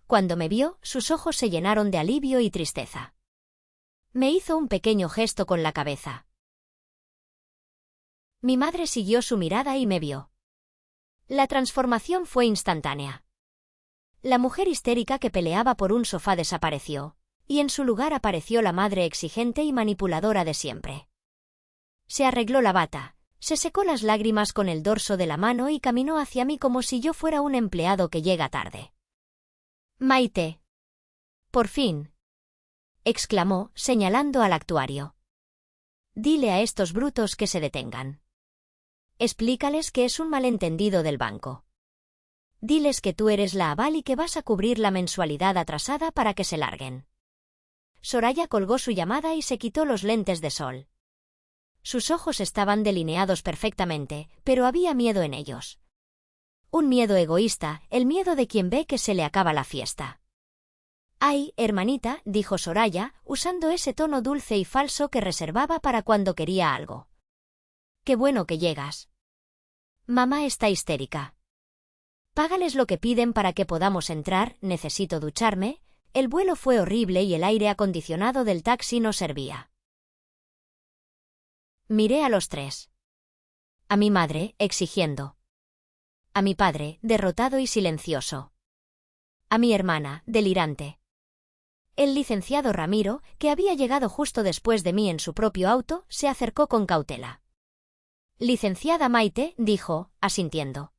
Cuando me vio, sus ojos se llenaron de alivio y tristeza. Me hizo un pequeño gesto con la cabeza. Mi madre siguió su mirada y me vio. La transformación fue instantánea. La mujer histérica que peleaba por un sofá desapareció, y en su lugar apareció la madre exigente y manipuladora de siempre. Se arregló la bata, se secó las lágrimas con el dorso de la mano y caminó hacia mí como si yo fuera un empleado que llega tarde. «Maite». «Por fin», exclamó, señalando al actuario. «Dile a estos brutos que se detengan. Explícales que es un malentendido del banco. Diles que tú eres la aval y que vas a cubrir la mensualidad atrasada para que se larguen». Soraya colgó su llamada y se quitó los lentes de sol. Sus ojos estaban delineados perfectamente, pero había miedo en ellos. Un miedo egoísta, el miedo de quien ve que se le acaba la fiesta. «Ay, hermanita», dijo Soraya, usando ese tono dulce y falso que reservaba para cuando quería algo. «Qué bueno que llegas. Mamá está histérica. Págales lo que piden para que podamos entrar, necesito ducharme». El vuelo fue horrible y el aire acondicionado del taxi no servía. Miré a los 3. A mi madre, exigiendo. A mi padre, derrotado y silencioso. A mi hermana, delirante. El licenciado Ramiro, que había llegado justo después de mí en su propio auto, se acercó con cautela. «Licenciada Maite», dijo, asintiendo.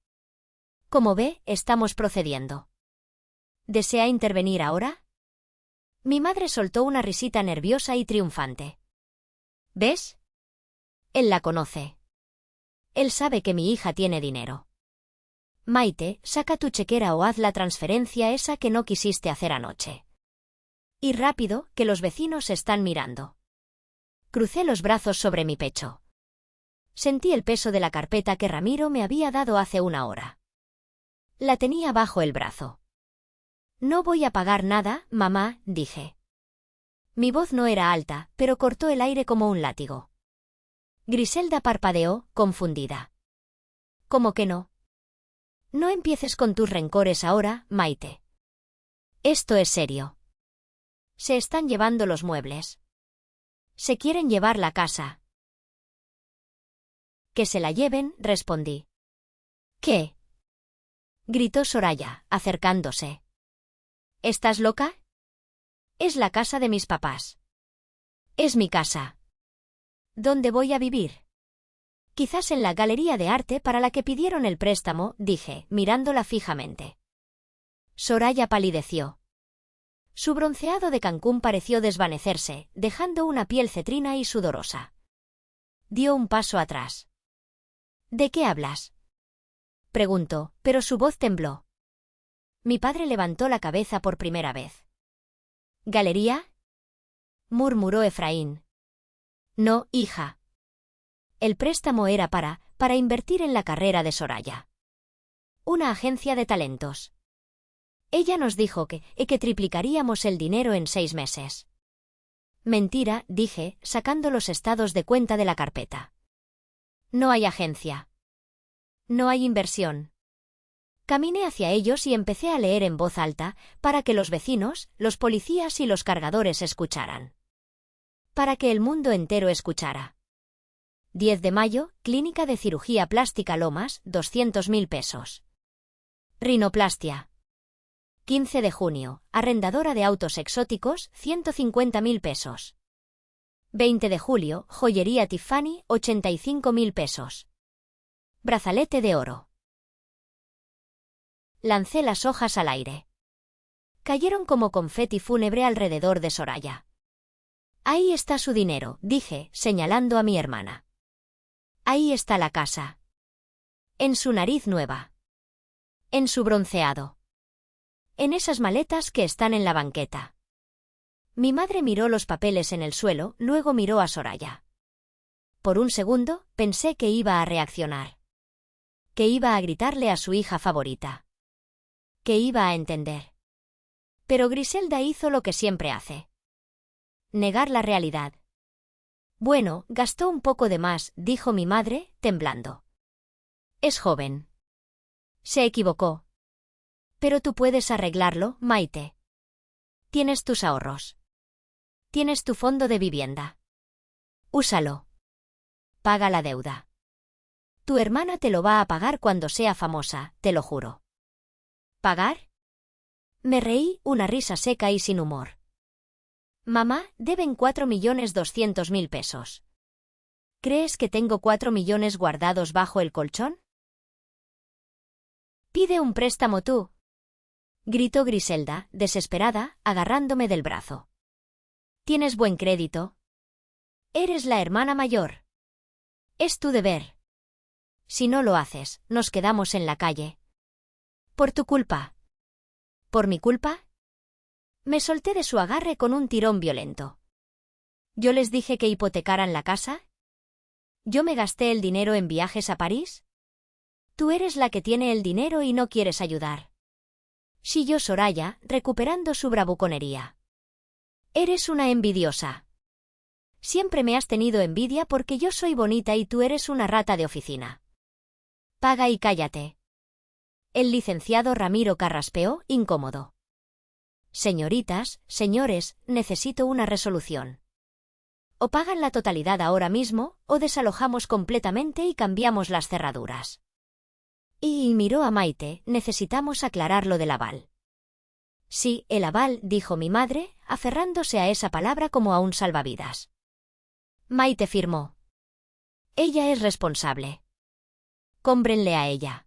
«Como ve, estamos procediendo. ¿Desea intervenir ahora?» Mi madre soltó una risita nerviosa y triunfante. «¿Ves? Él la conoce. Él sabe que mi hija tiene dinero. Maite, saca tu chequera o haz la transferencia esa que no quisiste hacer anoche. Y rápido, que los vecinos están mirando. Crucé los brazos sobre mi pecho. Sentí el peso de la carpeta que Ramiro me había dado hace una hora. La tenía bajo el brazo. No voy a pagar nada, mamá, dije. Mi voz no era alta, pero cortó el aire como un látigo. Griselda parpadeó, confundida. ¿Cómo que no? No empieces con tus rencores ahora, Maite. Esto es serio. Se están llevando los muebles. Se quieren llevar la casa. Que se la lleven, respondí. ¿Qué? Gritó Soraya, acercándose. ¿Estás loca? Es la casa de mis papás. Es mi casa. ¿Dónde voy a vivir? Quizás en la galería de arte para la que pidieron el préstamo, dije, mirándola fijamente. Soraya palideció. Su bronceado de Cancún pareció desvanecerse, dejando una piel cetrina y sudorosa. Dio un paso atrás. ¿De qué hablas? Preguntó, pero su voz tembló. Mi padre levantó la cabeza por primera vez. ¿Galería? Murmuró Efraín. No, hija. El préstamo era para invertir en la carrera de Soraya. Una agencia de talentos. Ella nos dijo que triplicaríamos el dinero en 6 meses. Mentira, dije, sacando los estados de cuenta de la carpeta. No hay agencia. No hay inversión. Caminé hacia ellos y empecé a leer en voz alta, para que los vecinos, los policías y los cargadores escucharan. Para que el mundo entero escuchara. 10 de mayo, Clínica de Cirugía Plástica Lomas, 200.000 pesos. Rinoplastia. 15 de junio, arrendadora de autos exóticos, 150.000 pesos. 20 de julio, joyería Tiffany, 85.000 pesos. Brazalete de oro. Lancé las hojas al aire. Cayeron como confeti fúnebre alrededor de Soraya. Ahí está su dinero, dije, señalando a mi hermana. Ahí está la casa. En su nariz nueva. En su bronceado. En esas maletas que están en la banqueta. Mi madre miró los papeles en el suelo, luego miró a Soraya. Por un segundo, pensé que iba a reaccionar. Que iba a gritarle a su hija favorita. Que iba a entender. Pero Griselda hizo lo que siempre hace. Negar la realidad. Bueno, gastó un poco de más, dijo mi madre, temblando. Es joven. Se equivocó. Pero tú puedes arreglarlo, Maite. Tienes tus ahorros. Tienes tu fondo de vivienda. Úsalo. Paga la deuda. Tu hermana te lo va a pagar cuando sea famosa, te lo juro. ¿Pagar? Me reí, una risa seca y sin humor. Mamá, deben 4.200.000 pesos. ¿Crees que tengo 4 millones guardados bajo el colchón? Pide un préstamo tú. Gritó Griselda, desesperada, agarrándome del brazo. Tienes buen crédito. Eres la hermana mayor. Es tu deber. Si no lo haces, nos quedamos en la calle. Por tu culpa. ¿Por mi culpa? Me solté de su agarre con un tirón violento. ¿Yo les dije que hipotecaran la casa? ¿Yo me gasté el dinero en viajes a París? Tú eres la que tiene el dinero y no quieres ayudar. Chilló Soraya, recuperando su bravuconería. Eres una envidiosa. Siempre me has tenido envidia porque yo soy bonita y tú eres una rata de oficina. Paga y cállate. El licenciado Ramiro carraspeó, incómodo. Señoritas, señores, necesito una resolución. O pagan la totalidad ahora mismo, o desalojamos completamente y cambiamos las cerraduras. Y miró a Maite, necesitamos aclarar lo del aval. Sí, el aval, dijo mi madre, aferrándose a esa palabra como a un salvavidas. Maite firmó. Ella es responsable. Cómbrenle a ella.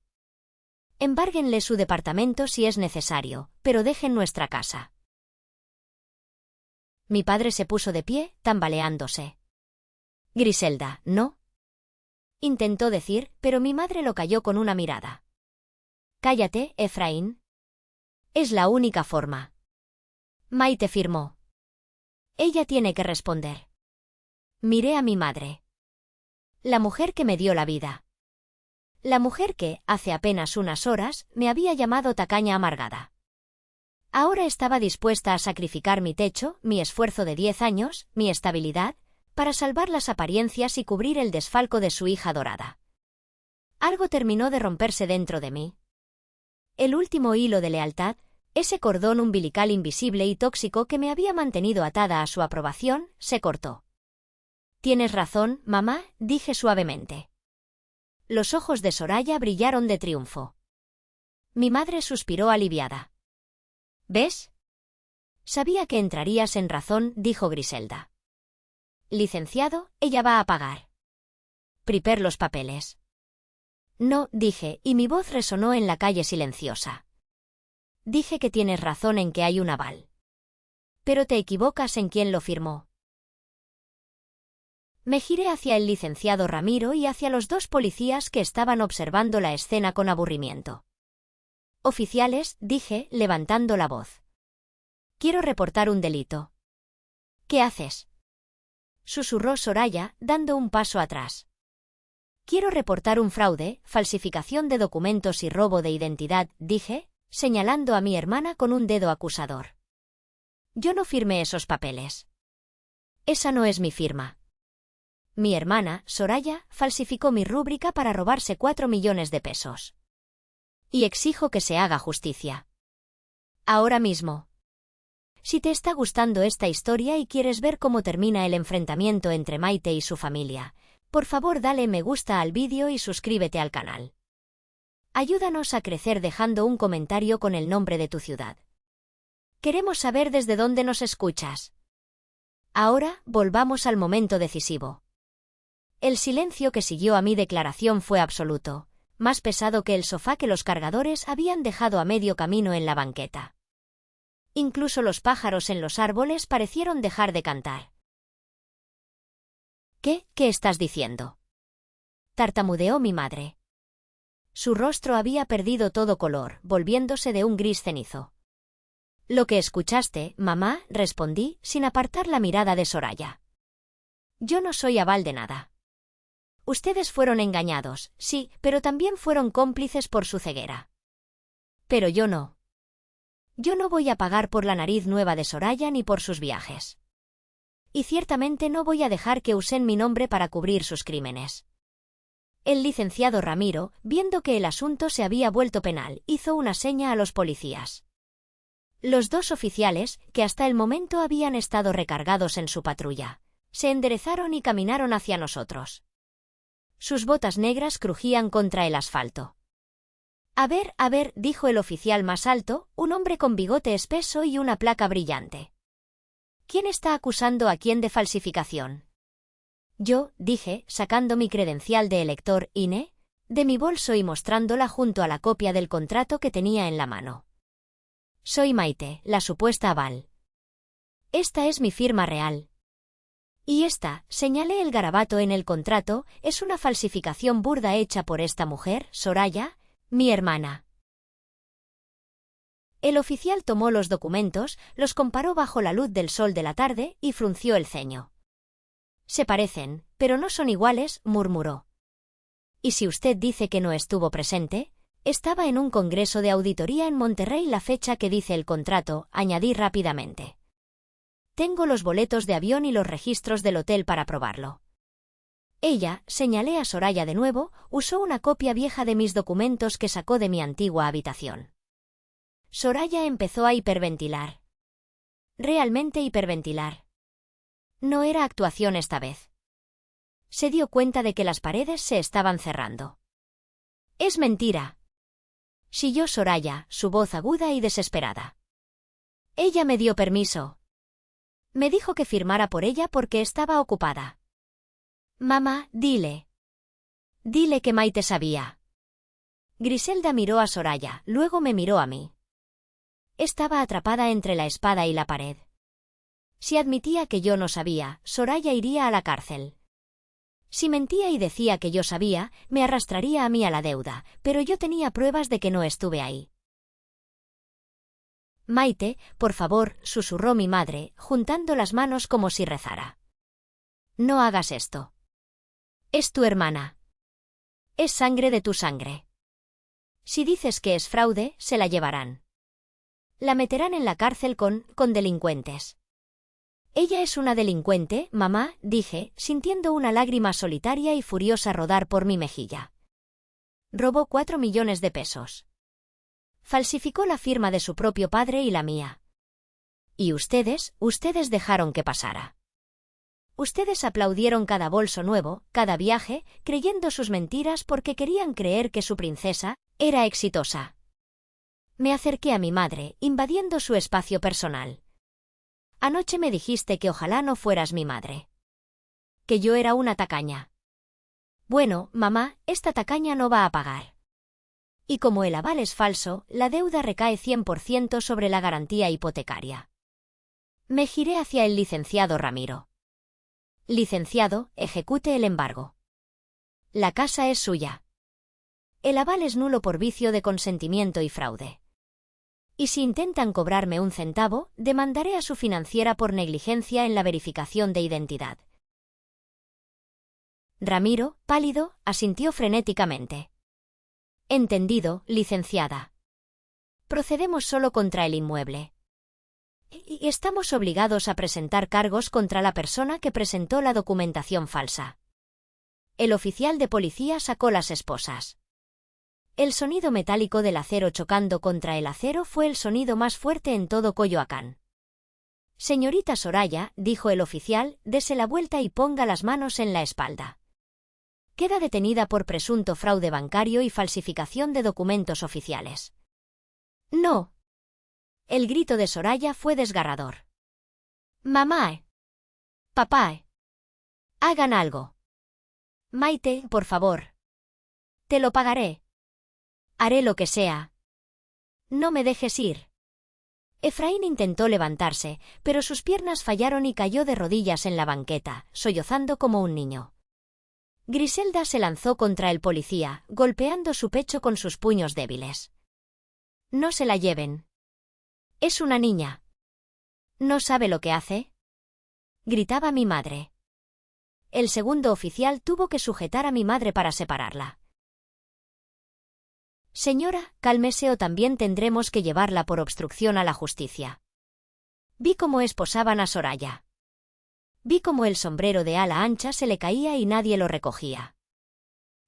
Embárguenle su departamento si es necesario, pero dejen nuestra casa. Mi padre se puso de pie, tambaleándose. Griselda, ¿no? Intentó decir, pero mi madre lo calló con una mirada. Cállate, Efraín. Es la única forma. Maite firmó. Ella tiene que responder. Miré a mi madre. La mujer que me dio la vida. La mujer que, hace apenas unas horas, me había llamado tacaña amargada. Ahora estaba dispuesta a sacrificar mi techo, mi esfuerzo de 10 años, mi estabilidad, para salvar las apariencias y cubrir el desfalco de su hija adorada. Algo terminó de romperse dentro de mí. El último hilo de lealtad, ese cordón umbilical invisible y tóxico que me había mantenido atada a su aprobación, se cortó. Tienes razón, mamá, dije suavemente. Los ojos de Soraya brillaron de triunfo. Mi madre suspiró aliviada. ¿Ves? Sabía que entrarías en razón, dijo Griselda. Licenciado, ella va a pagar. Prepare los papeles. No, dije, y mi voz resonó en la calle silenciosa. Dije que tienes razón en que hay un aval. Pero te equivocas en quién lo firmó. Me giré hacia el licenciado Ramiro y hacia los 2 policías que estaban observando la escena con aburrimiento. Oficiales, dije, levantando la voz. Quiero reportar un delito. ¿Qué haces? Susurró Soraya, dando un paso atrás. Quiero reportar un fraude, falsificación de documentos y robo de identidad, dije, señalando a mi hermana con un dedo acusador. Yo no firmé esos papeles. Esa no es mi firma. Mi hermana, Soraya, falsificó mi rúbrica para robarse 4 millones de pesos. Y exijo que se haga justicia. Ahora mismo. Si te está gustando esta historia y quieres ver cómo termina el enfrentamiento entre Maite y su familia, por favor dale me gusta al vídeo y suscríbete al canal. Ayúdanos a crecer dejando un comentario con el nombre de tu ciudad. Queremos saber desde dónde nos escuchas. Ahora, volvamos al momento decisivo. El silencio que siguió a mi declaración fue absoluto, más pesado que el sofá que los cargadores habían dejado a medio camino en la banqueta. Incluso los pájaros en los árboles parecieron dejar de cantar. ¿Qué estás diciendo? Tartamudeó mi madre. Su rostro había perdido todo color, volviéndose de un gris cenizo. Lo que escuchaste, mamá, respondí, sin apartar la mirada de Soraya. Yo no soy aval de nada. Ustedes fueron engañados, sí, pero también fueron cómplices por su ceguera. Pero yo no. Yo no voy a pagar por la nariz nueva de Soraya ni por sus viajes. Y ciertamente no voy a dejar que usen mi nombre para cubrir sus crímenes. El licenciado Ramiro, viendo que el asunto se había vuelto penal, hizo una seña a los policías. Los 2 oficiales, que hasta el momento habían estado recargados en su patrulla, se enderezaron y caminaron hacia nosotros. Sus botas negras crujían contra el asfalto. A ver, dijo el oficial más alto, un hombre con bigote espeso y una placa brillante. ¿Quién está acusando a quién de falsificación? Yo, dije, sacando mi credencial de elector INE, de mi bolso y mostrándola junto a la copia del contrato que tenía en la mano. Soy Maite, la supuesta aval. Esta es mi firma real. Y esta, señalé el garabato en el contrato, es una falsificación burda hecha por esta mujer, Soraya, mi hermana. El oficial tomó los documentos, los comparó bajo la luz del sol de la tarde y frunció el ceño. Se parecen, pero no son iguales, murmuró. Y si usted dice que no estuvo presente, estaba en un congreso de auditoría en Monterrey la fecha que dice el contrato, añadí rápidamente. Tengo los boletos de avión y los registros del hotel para probarlo. Ella, señalé a Soraya de nuevo, usó una copia vieja de mis documentos que sacó de mi antigua habitación. Soraya empezó a hiperventilar. Realmente hiperventilar. No era actuación esta vez. Se dio cuenta de que las paredes se estaban cerrando. Es mentira. Chilló Soraya, su voz aguda y desesperada. Ella me dio permiso. Me dijo que firmara por ella porque estaba ocupada. Mamá, dile. Dile que Maite sabía. Griselda miró a Soraya, luego me miró a mí. Estaba atrapada entre la espada y la pared. Si admitía que yo no sabía, Soraya iría a la cárcel. Si mentía y decía que yo sabía, me arrastraría a mí a la deuda, pero yo tenía pruebas de que no estuve ahí. Maite, por favor, susurró mi madre, juntando las manos como si rezara. No hagas esto. Es tu hermana. Es sangre de tu sangre. Si dices que es fraude, se la llevarán. La meterán en la cárcel con delincuentes. Ella es una delincuente, mamá, dije, sintiendo una lágrima solitaria y furiosa rodar por mi mejilla. Robó 4 millones de pesos. Falsificó la firma de su propio padre y la mía. Y ustedes dejaron que pasara. Ustedes aplaudieron cada bolso nuevo, cada viaje, creyendo sus mentiras porque querían creer que su princesa era exitosa. Me acerqué a mi madre, invadiendo su espacio personal. Anoche me dijiste que ojalá no fueras mi madre. Que yo era una tacaña. Bueno, mamá, esta tacaña no va a pagar. Y como el aval es falso, la deuda recae 100% sobre la garantía hipotecaria. Me giré hacia el licenciado Ramiro. Licenciado, ejecute el embargo. La casa es suya. El aval es nulo por vicio de consentimiento y fraude. Y si intentan cobrarme un centavo, demandaré a su financiera por negligencia en la verificación de identidad. Ramiro, pálido, asintió frenéticamente. Entendido, licenciada. Procedemos solo contra el inmueble. Y estamos obligados a presentar cargos contra la persona que presentó la documentación falsa. El oficial de policía sacó las esposas. El sonido metálico del acero chocando contra el acero fue el sonido más fuerte en todo Coyoacán. Señorita Soraya, dijo el oficial, dese la vuelta y ponga las manos en la espalda. Queda detenida por presunto fraude bancario y falsificación de documentos oficiales. No. El grito de Soraya fue desgarrador. Mamá. Papá. Hagan algo. Maite, por favor. Te lo pagaré. Haré lo que sea. No me dejes ir. Efraín intentó levantarse, pero sus piernas fallaron y cayó de rodillas en la banqueta, sollozando como un niño. Griselda se lanzó contra el policía, golpeando su pecho con sus puños débiles. No se la lleven. Es una niña. ¿No sabe lo que hace? Gritaba mi madre. El segundo oficial tuvo que sujetar a mi madre para separarla. Señora, cálmese o también tendremos que llevarla por obstrucción a la justicia. Vi cómo esposaban a Soraya. Vi cómo el sombrero de ala ancha se le caía y nadie lo recogía.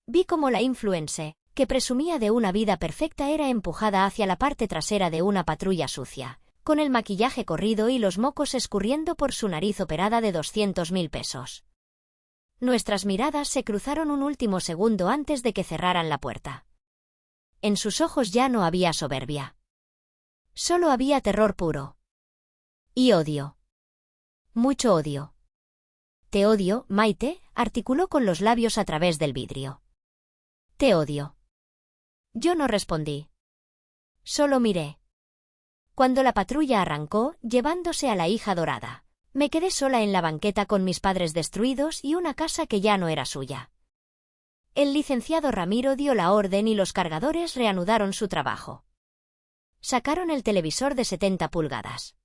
Vi cómo la influencer, que presumía de una vida perfecta, era empujada hacia la parte trasera de una patrulla sucia, con el maquillaje corrido y los mocos escurriendo por su nariz operada de 200.000 pesos. Nuestras miradas se cruzaron un último segundo antes de que cerraran la puerta. En sus ojos ya no había soberbia. Solo había terror puro. Y odio. Mucho odio. Te odio, Maite, articuló con los labios a través del vidrio. Te odio. Yo no respondí. Solo miré. Cuando la patrulla arrancó, llevándose a la hija dorada, me quedé sola en la banqueta con mis padres destruidos y una casa que ya no era suya. El licenciado Ramiro dio la orden y los cargadores reanudaron su trabajo. Sacaron el televisor de 70 pulgadas.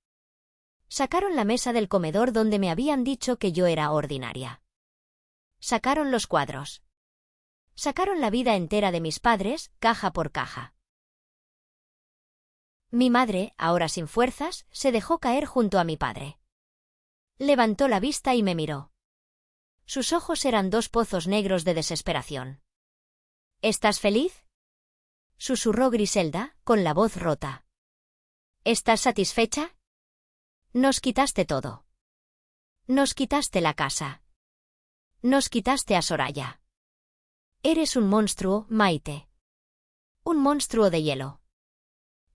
Sacaron la mesa del comedor donde me habían dicho que yo era ordinaria. Sacaron los cuadros. Sacaron la vida entera de mis padres, caja por caja. Mi madre, ahora sin fuerzas, se dejó caer junto a mi padre. Levantó la vista y me miró. Sus ojos eran 2 pozos negros de desesperación. ¿Estás feliz?, susurró Griselda, con la voz rota. ¿Estás satisfecha? Nos quitaste todo. Nos quitaste la casa. Nos quitaste a Soraya. Eres un monstruo, Maite. Un monstruo de hielo.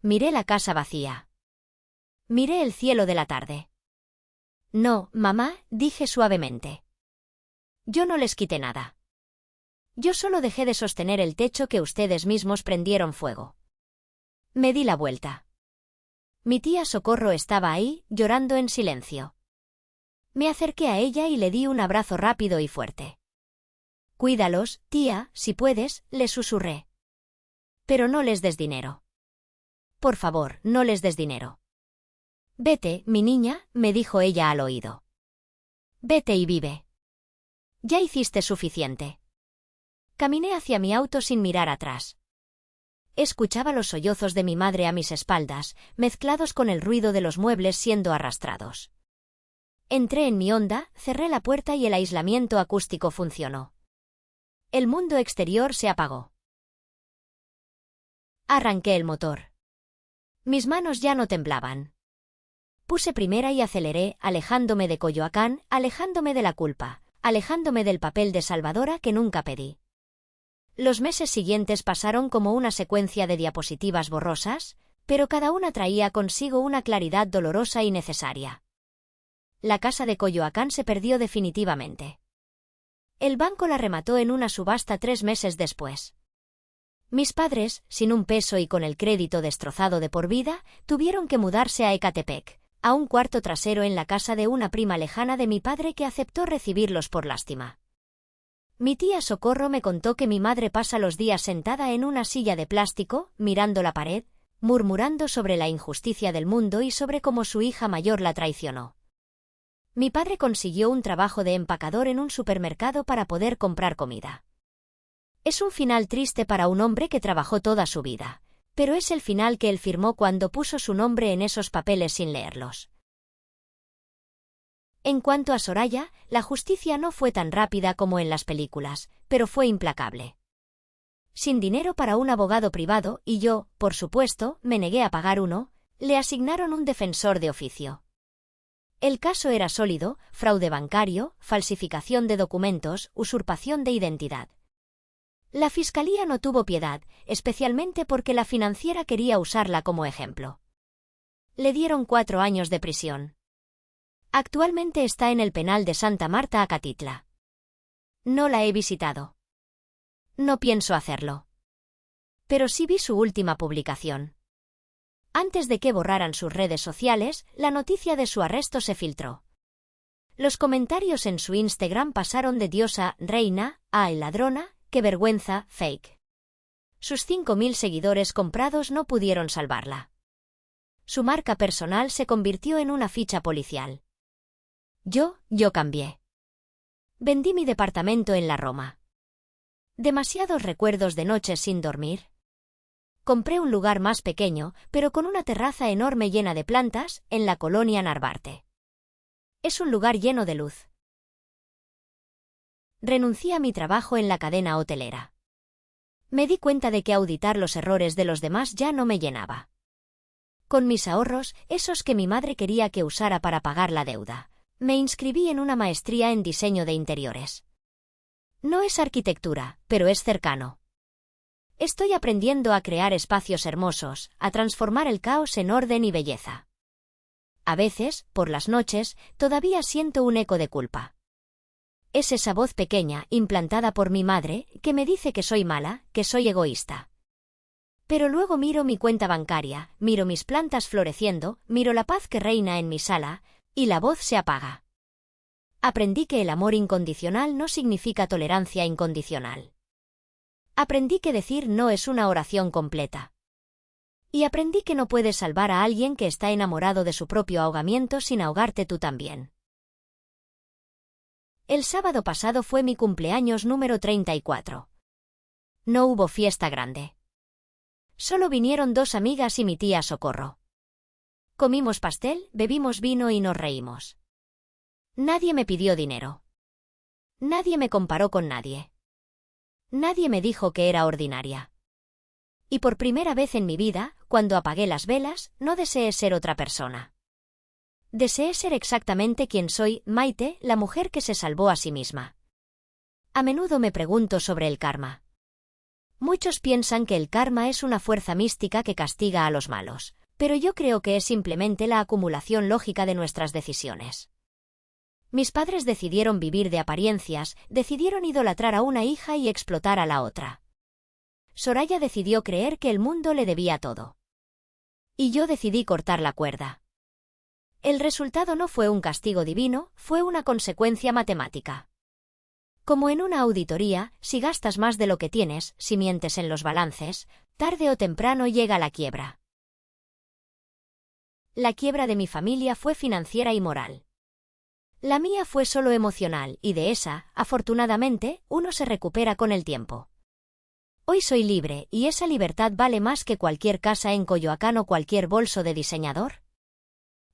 Miré la casa vacía. Miré el cielo de la tarde. No, mamá, dije suavemente. Yo no les quité nada. Yo solo dejé de sostener el techo que ustedes mismos prendieron fuego. Me di la vuelta. Mi tía Socorro estaba ahí, llorando en silencio. Me acerqué a ella y le di un abrazo rápido y fuerte. Cuídalos, tía, si puedes, le susurré. Pero no les des dinero. Por favor, no les des dinero. Vete, mi niña, me dijo ella al oído. Vete y vive. Ya hiciste suficiente. Caminé hacia mi auto sin mirar atrás. Escuchaba los sollozos de mi madre a mis espaldas, mezclados con el ruido de los muebles siendo arrastrados. Entré en mi Honda, cerré la puerta y el aislamiento acústico funcionó. El mundo exterior se apagó. Arranqué el motor. Mis manos ya no temblaban. Puse primera y aceleré, alejándome de Coyoacán, alejándome de la culpa, alejándome del papel de salvadora que nunca pedí. Los meses siguientes pasaron como una secuencia de diapositivas borrosas, pero cada una traía consigo una claridad dolorosa y necesaria. La casa de Coyoacán se perdió definitivamente. El banco la remató en una subasta 3 meses después. Mis padres, sin un peso y con el crédito destrozado de por vida, tuvieron que mudarse a Ecatepec, a un cuarto trasero en la casa de una prima lejana de mi padre que aceptó recibirlos por lástima. Mi tía Socorro me contó que mi madre pasa los días sentada en una silla de plástico, mirando la pared, murmurando sobre la injusticia del mundo y sobre cómo su hija mayor la traicionó. Mi padre consiguió un trabajo de empacador en un supermercado para poder comprar comida. Es un final triste para un hombre que trabajó toda su vida, pero es el final que él firmó cuando puso su nombre en esos papeles sin leerlos. En cuanto a Soraya, la justicia no fue tan rápida como en las películas, pero fue implacable. Sin dinero para un abogado privado, y yo, por supuesto, me negué a pagar uno, le asignaron un defensor de oficio. El caso era sólido: fraude bancario, falsificación de documentos, usurpación de identidad. La fiscalía no tuvo piedad, especialmente porque la financiera quería usarla como ejemplo. Le dieron 4 años de prisión. Actualmente está en el penal de Santa Marta, Acatitla. No la he visitado. No pienso hacerlo. Pero sí vi su última publicación. Antes de que borraran sus redes sociales, la noticia de su arresto se filtró. Los comentarios en su Instagram pasaron de diosa, reina, a ladrona, qué vergüenza, fake. Sus 5.000 seguidores comprados no pudieron salvarla. Su marca personal se convirtió en una ficha policial. Yo cambié. Vendí mi departamento en la Roma. Demasiados recuerdos de noches sin dormir. Compré un lugar más pequeño, pero con una terraza enorme llena de plantas, en la colonia Narvarte. Es un lugar lleno de luz. Renuncié a mi trabajo en la cadena hotelera. Me di cuenta de que auditar los errores de los demás ya no me llenaba. Con mis ahorros, esos que mi madre quería que usara para pagar la deuda, me inscribí en una maestría en diseño de interiores. No es arquitectura, pero es cercano. Estoy aprendiendo a crear espacios hermosos, a transformar el caos en orden y belleza. A veces, por las noches, todavía siento un eco de culpa. Es esa voz pequeña, implantada por mi madre, que me dice que soy mala, que soy egoísta. Pero luego miro mi cuenta bancaria, miro mis plantas floreciendo, miro la paz que reina en mi sala, y la voz se apaga. Aprendí que el amor incondicional no significa tolerancia incondicional. Aprendí que decir no es una oración completa. Y aprendí que no puedes salvar a alguien que está enamorado de su propio ahogamiento sin ahogarte tú también. El sábado pasado fue mi cumpleaños número 34. No hubo fiesta grande. Solo vinieron 2 amigas y mi tía Socorro. Comimos pastel, bebimos vino y nos reímos. Nadie me pidió dinero. Nadie me comparó con nadie. Nadie me dijo que era ordinaria. Y por primera vez en mi vida, cuando apagué las velas, no deseé ser otra persona. Deseé ser exactamente quien soy, Maite, la mujer que se salvó a sí misma. A menudo me pregunto sobre el karma. Muchos piensan que el karma es una fuerza mística que castiga a los malos, pero yo creo que es simplemente la acumulación lógica de nuestras decisiones. Mis padres decidieron vivir de apariencias, decidieron idolatrar a una hija y explotar a la otra. Soraya decidió creer que el mundo le debía todo. Y yo decidí cortar la cuerda. El resultado no fue un castigo divino, fue una consecuencia matemática. Como en una auditoría, si gastas más de lo que tienes, si mientes en los balances, tarde o temprano llega la quiebra. La quiebra de mi familia fue financiera y moral. La mía fue solo emocional, y de esa, afortunadamente, uno se recupera con el tiempo. Hoy soy libre, y esa libertad vale más que cualquier casa en Coyoacán o cualquier bolso de diseñador.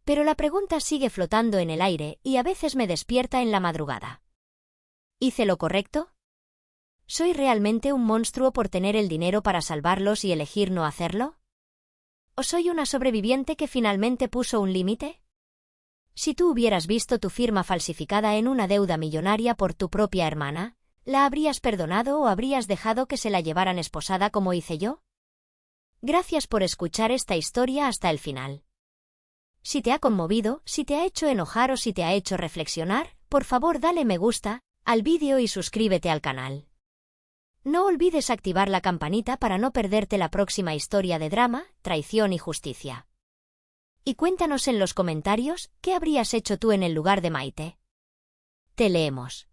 Pero la pregunta sigue flotando en el aire, y a veces me despierta en la madrugada. ¿Hice lo correcto? ¿Soy realmente un monstruo por tener el dinero para salvarlos y elegir no hacerlo? ¿O soy una sobreviviente que finalmente puso un límite? Si tú hubieras visto tu firma falsificada en una deuda millonaria por tu propia hermana, ¿la habrías perdonado o habrías dejado que se la llevaran esposada como hice yo? Gracias por escuchar esta historia hasta el final. Si te ha conmovido, si te ha hecho enojar o si te ha hecho reflexionar, por favor dale me gusta al vídeo y suscríbete al canal. No olvides activar la campanita para no perderte la próxima historia de drama, traición y justicia. Y cuéntanos en los comentarios, ¿qué habrías hecho tú en el lugar de Maite? Te leemos.